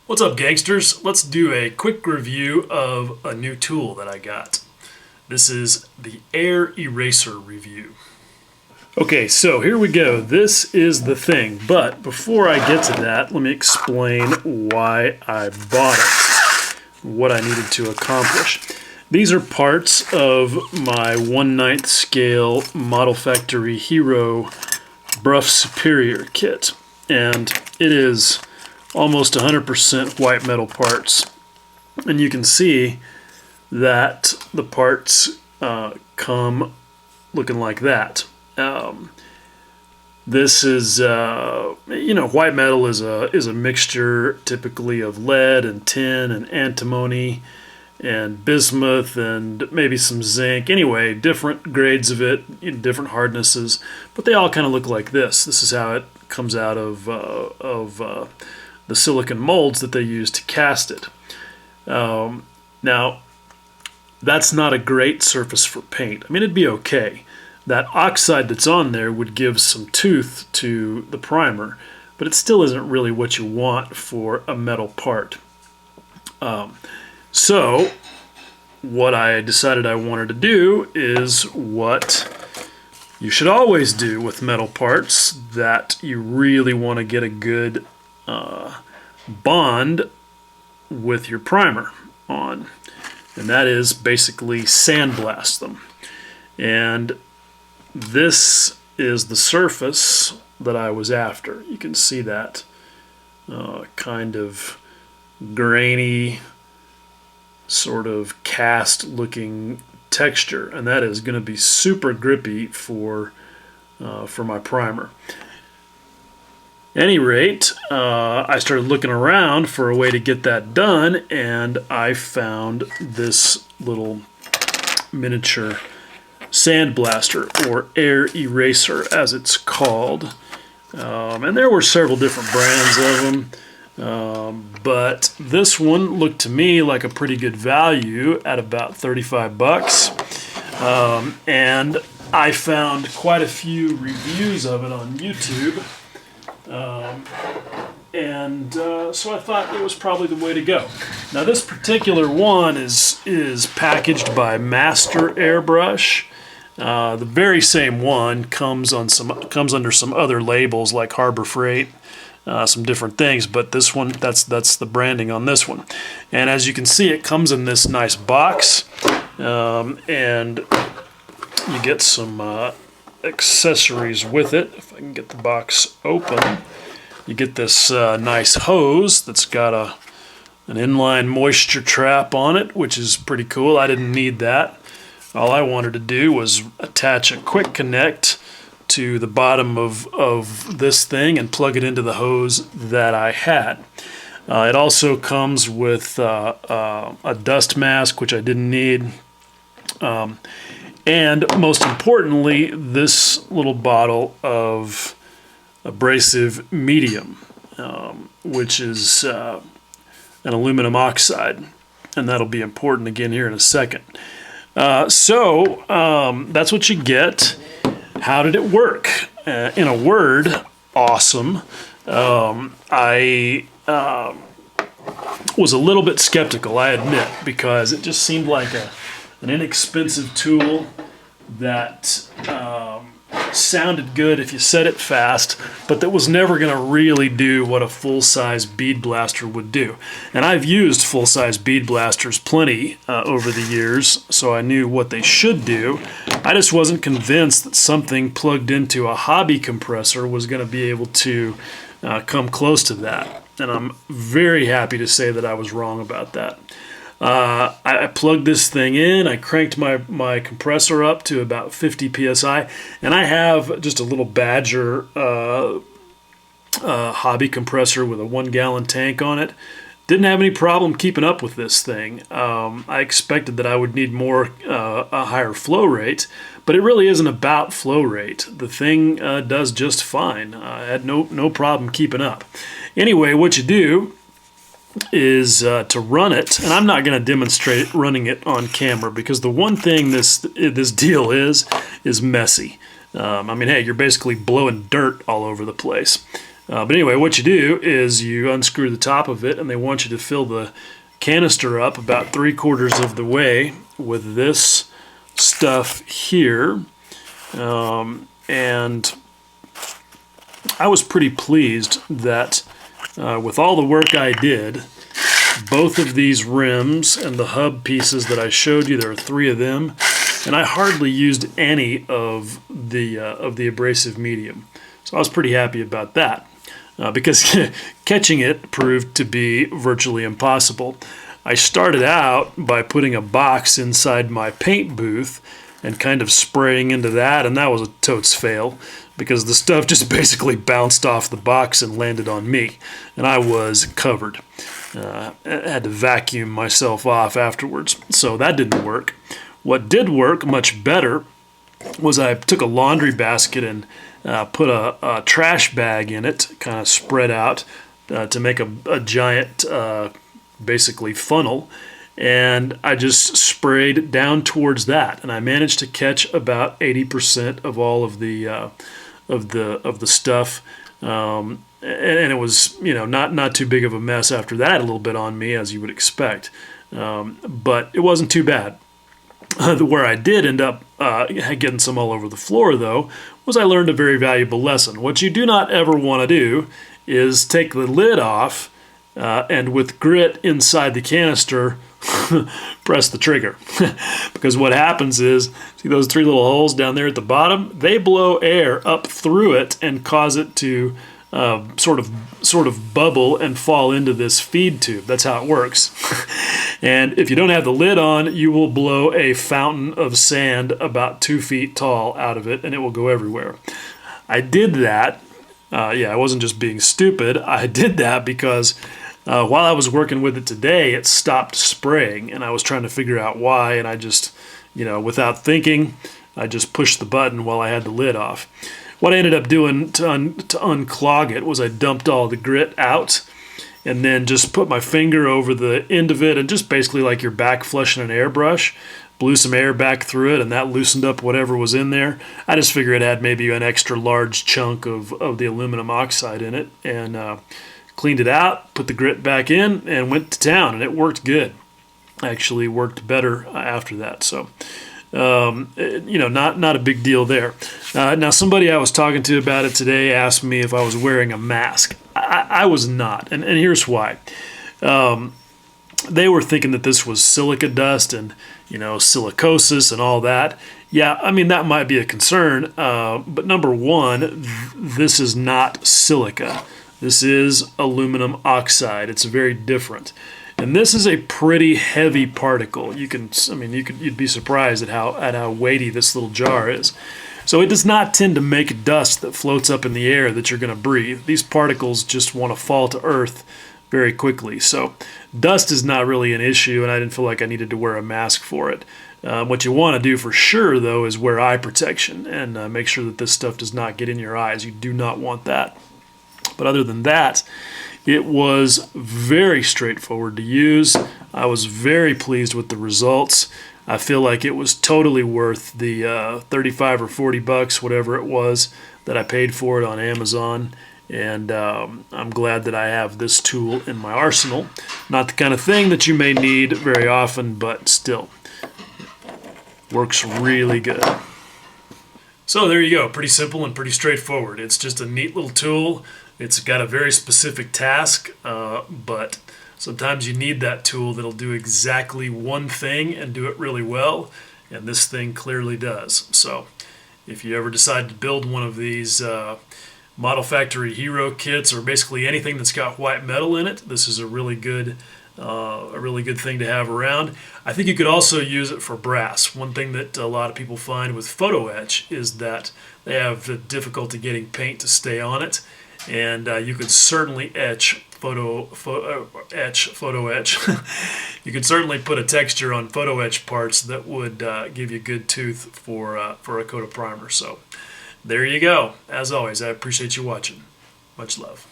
What's up, gangsters? Let's do a quick review of a new tool that I got. This is the air eraser review. Okay, so here we go. This is the thing, but before I get to that, let me explain why I bought it, what I needed to accomplish. These are parts of my 1/9 scale Model Factory Hero Bruff Superior kit, and it is almost 100% white metal parts, and you can see that the parts come looking like that. This is, white metal is a mixture typically of lead and tin and antimony and bismuth and maybe some zinc. Anyway, different grades of it, different hardnesses, but they all kind of look like this. This is how it comes out of the silicon molds that they use to cast it. Now, that's not a great surface for paint. I mean, it'd be okay. That oxide that's on there would give some tooth to the primer, but it still isn't really what you want for a metal part. So, what I decided I wanted to do is what you should always do with metal parts that you really want to get a good bond with your primer on, and that is basically sandblast them. And this is the surface that I was after. You can see that kind of grainy, sort of cast looking texture, and that is going to be super grippy for my primer. At any rate, I started looking around for a way to get that done, and I found this little miniature sandblaster, or air eraser as it's called. And there were several different brands of them, but this one looked to me like a pretty good value at about 35 bucks. And I found quite a few reviews of it on YouTube. So I thought it was probably the way to go. Now, this particular one is packaged by Master Airbrush. The very same one comes under some other labels like Harbor Freight, some different things, but this one, that's the branding on this one. And as you can see, it comes in this nice box, and you get some accessories with it. If I can get the box open, you get this nice hose that's got an inline moisture trap on it, which is pretty cool. I didn't need that. All I wanted to do was attach a quick connect to the bottom of this thing and plug it into the hose that I had. It also comes with a dust mask, which I didn't need. And most importantly, this little bottle of abrasive medium, which is an aluminum oxide, and that'll be important again here in a second. So that's what you get. How did it work? In a word, awesome. I was a little bit skeptical, I admit, because it just seemed like an inexpensive tool that sounded good if you said it fast, but that was never going to really do what a full-size bead blaster would do. And I've used full-size bead blasters plenty over the years, so I knew what they should do. I just wasn't convinced that something plugged into a hobby compressor was going to be able to come close to that. And I'm very happy to say that I was wrong about that. I plugged this thing in, I cranked my compressor up to about 50 psi, and I have just a little Badger hobby compressor with a 1-gallon tank on it. Didn't have any problem keeping up with this thing. I expected that I would need a higher flow rate, but it really isn't about flow rate. The thing does just fine. I had no problem keeping up. Anyway, what you do is to run it, and I'm not going to demonstrate running it on camera because the one thing this deal is messy. I mean, hey, you're basically blowing dirt all over the place. But anyway, what you do is you unscrew the top of it, and they want you to fill the canister up about 3/4 of the way with this stuff here. And I was pretty pleased that with all the work I did, both of these rims and the hub pieces that I showed you, there are 3 of them, and I hardly used any of the abrasive medium. So I was pretty happy about that because catching it proved to be virtually impossible. I started out by putting a box inside my paint booth and kind of spraying into that, and that was a totes fail because the stuff just basically bounced off the box and landed on me, and I was covered. I had to vacuum myself off afterwards, so that didn't work. What did work much better was I took a laundry basket and put a trash bag in it, kind of spread out to make a giant, basically funnel, and I just sprayed down towards that, and I managed to catch about 80% of all of the stuff, and it was, you know, not too big of a mess after that. A little bit on me, as you would expect, but it wasn't too bad. Where I did end up getting some all over the floor, though, was I learned a very valuable lesson. What you do not ever want to do is take the lid off and with grit inside the canister, press the trigger. Because what happens is, see those 3 little holes down there at the bottom? They blow air up through it and cause it to sort of bubble and fall into this feed tube. That's how it works. And if you don't have the lid on, you will blow a fountain of sand about 2 feet tall out of it, and it will go everywhere. I did that. I wasn't just being stupid. I did that because while I was working with it today, it stopped spraying, and I was trying to figure out why, and I just, without thinking, I just pushed the button while I had the lid off. What I ended up doing to unclog it was I dumped all the grit out and then just put my finger over the end of it and just basically like you're back flushing an airbrush, blew some air back through it, and that loosened up whatever was in there. I just figured it had maybe an extra large chunk of the aluminum oxide in it, and cleaned it out, put the grit back in, and went to town, and it worked good. Actually worked better after that. So not a big deal there. Now, somebody I was talking to about it today asked me if I was wearing a mask. I was not, and here's why. They were thinking that this was silica dust and, silicosis and all that. Yeah, I mean, that might be a concern, but number one, this is not silica. This is aluminum oxide. It's very different. And this is a pretty heavy particle. You'd be surprised at how weighty this little jar is. So it does not tend to make dust that floats up in the air that you're going to breathe. These particles just want to fall to earth very quickly. So dust is not really an issue, and I didn't feel like I needed to wear a mask for it. What you want to do for sure, though, is wear eye protection and make sure that this stuff does not get in your eyes. You do not want that. But other than that, it was very straightforward to use. I was very pleased with the results. I feel like it was totally worth the 35 or 40 bucks, whatever it was, that I paid for it on Amazon. And I'm glad that I have this tool in my arsenal. Not the kind of thing that you may need very often, but still, works really good. So there you go. Pretty simple and pretty straightforward. It's just a neat little tool. It's got a very specific task, but sometimes you need that tool that'll do exactly one thing and do it really well, and this thing clearly does. So if you ever decide to build one of these Model Factory Hero kits, or basically anything that's got white metal in it, this is a really good thing to have around. I think you could also use it for brass. One thing that a lot of people find with photo etch is that they have difficulty getting paint to stay on it. And you could certainly photo etch. You could certainly put a texture on photo etch parts that would give you good tooth for a coat of primer. So there you go. As always, I appreciate you watching. Much love.